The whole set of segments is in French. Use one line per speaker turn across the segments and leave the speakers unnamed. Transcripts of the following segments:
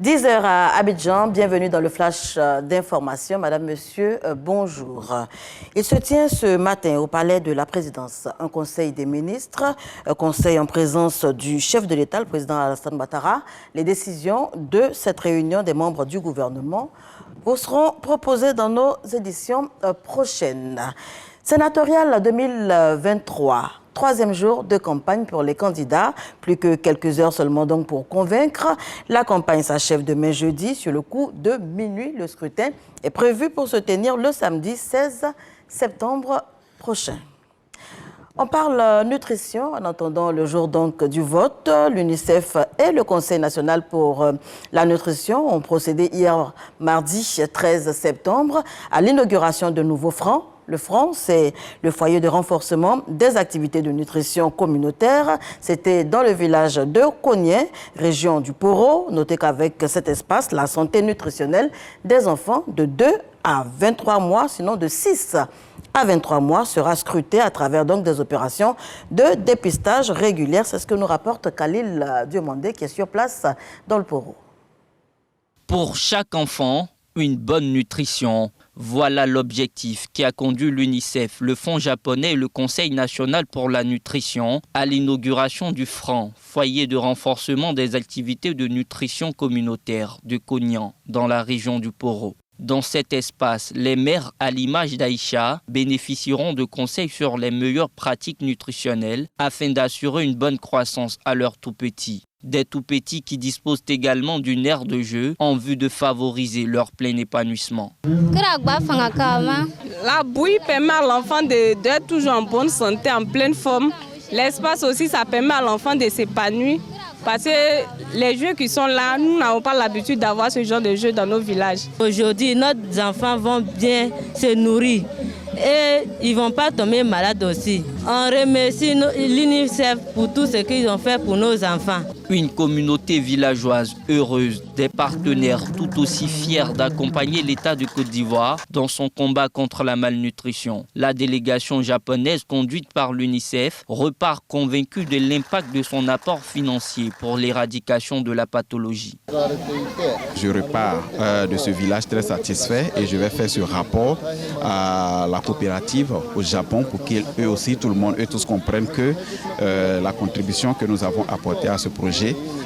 10h à Abidjan, bienvenue dans le flash d'information. Madame, monsieur, bonjour. Il se tient ce matin au palais de la présidence un conseil des ministres, un conseil en présence du chef de l'État, le président Alassane Ouattara. Les décisions de cette réunion des membres du gouvernement vous seront proposées dans nos éditions prochaines. Sénatorial 2023. Troisième jour de campagne pour les candidats. Plus que quelques heures seulement donc pour convaincre. La campagne s'achève demain jeudi sur le coup de minuit. Le scrutin est prévu pour se tenir le samedi 16 septembre prochain. On parle nutrition en attendant le jour donc du vote. L'UNICEF et le Conseil national pour la nutrition ont procédé hier mardi 13 septembre à l'inauguration de nouveaux francs. Le Franc, c'est le foyer de renforcement des activités de nutrition communautaire. C'était dans le village de Cogné, région du Poro. Notez qu'avec cet espace, la santé nutritionnelle des enfants de 2 à 23 mois, sinon de 6 à 23 mois, sera scrutée à travers donc des opérations de dépistage régulières. C'est ce que nous rapporte Khalil Diomandé, qui est sur place dans le Poro.
Pour chaque enfant, une bonne nutrition. Voilà l'objectif qui a conduit l'UNICEF, le Fonds japonais et le Conseil national pour la nutrition à l'inauguration du Franc, foyer de renforcement des activités de nutrition communautaire de Kognan, dans la région du Poro. Dans cet espace, les mères, à l'image d'Aïcha, bénéficieront de conseils sur les meilleures pratiques nutritionnelles afin d'assurer une bonne croissance à leurs tout-petits. Des tout-petits qui disposent également d'une aire de jeu en vue de favoriser leur plein épanouissement.
La bouillie permet à l'enfant d'être toujours en bonne santé, en pleine forme. L'espace aussi, ça permet à l'enfant de s'épanouir. Parce que les jeux qui sont là, nous n'avons pas l'habitude d'avoir ce genre de jeux dans nos villages.
Aujourd'hui, nos enfants vont bien se nourrir et ils ne vont pas tomber malades aussi. On remercie l'UNICEF pour tout ce qu'ils ont fait pour nos enfants.
Une communauté villageoise heureuse, des partenaires tout aussi fiers d'accompagner l'État de Côte d'Ivoire dans son combat contre la malnutrition. La délégation japonaise conduite par l'UNICEF repart convaincue de l'impact de son apport financier pour l'éradication de la pathologie.
Je repars de ce village très satisfait et je vais faire ce rapport à la coopérative au Japon pour qu'eux aussi, tout le monde, eux tous comprennent que la contribution que nous avons apportée à ce projet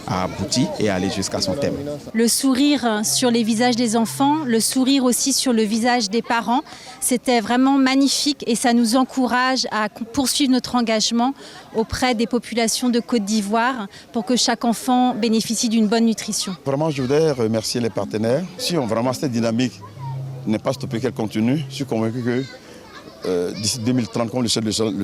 a abouti et aller jusqu'à son thème.
Le sourire sur les visages des enfants, le sourire aussi sur le visage des parents, c'était vraiment magnifique et ça nous encourage à poursuivre notre engagement auprès des populations de Côte d'Ivoire pour que chaque enfant bénéficie d'une bonne nutrition.
Vraiment, je voudrais remercier les partenaires. Si vraiment cette dynamique n'est pas stoppée, qu'elle continue, je suis convaincu que d'ici 2030, comme le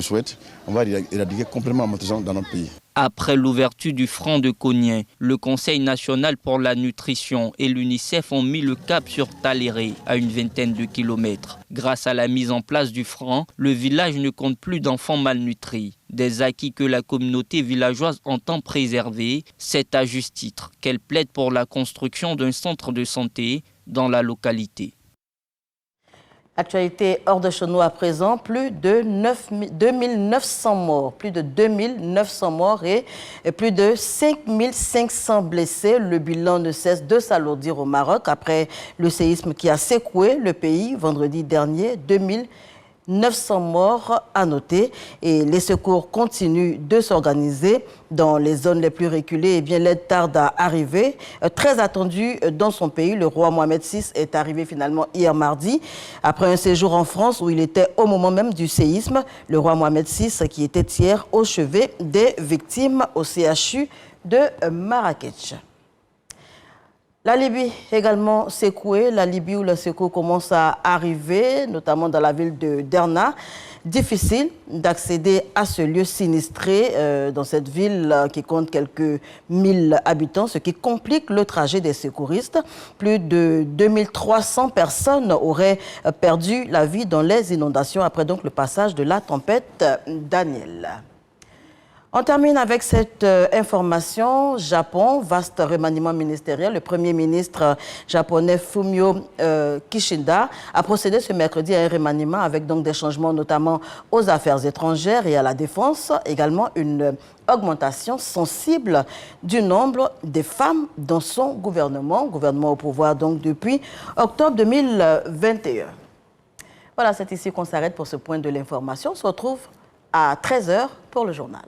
souhaite, on va éradiquer complètement la malnutrition dans notre pays.
Après l'ouverture du Franc de Cogné, le Conseil national pour la nutrition et l'UNICEF ont mis le cap sur Taléré, à une vingtaine de kilomètres. Grâce à la mise en place du Franc, le village ne compte plus d'enfants malnutris. Des acquis que la communauté villageoise entend préserver, c'est à juste titre qu'elle plaide pour la construction d'un centre de santé dans la localité.
Actualité hors de chez nous à présent, plus de 2900 morts, plus de 2900 morts et plus de 5500 blessés. Le bilan ne cesse de s'alourdir au Maroc après le séisme qui a secoué le pays vendredi dernier. 2900 morts à noter et les secours continuent de s'organiser dans les zones les plus reculées. Eh bien, l'aide tarde à arriver. Très attendu dans son pays, le roi Mohamed VI est arrivé finalement hier mardi après un séjour en France où il était au moment même du séisme. Le roi Mohamed VI qui était hier au chevet des victimes au CHU de Marrakech. La Libye également secouée, la Libye où le secours commence à arriver, notamment dans la ville de Derna. Difficile d'accéder à ce lieu sinistré dans cette ville qui compte quelques 1000 habitants, ce qui complique le trajet des secouristes. Plus de 2300 personnes auraient perdu la vie dans les inondations après donc le passage de la tempête Daniel. On termine avec cette information. Japon, vaste remaniement ministériel. Le Premier ministre japonais Fumio Kishida a procédé ce mercredi à un remaniement avec donc des changements notamment aux affaires étrangères et à la défense. Également une augmentation sensible du nombre des femmes dans son gouvernement au pouvoir donc depuis octobre 2021. Voilà, c'est ici qu'on s'arrête pour ce point de l'information. On se retrouve à 13h pour le journal.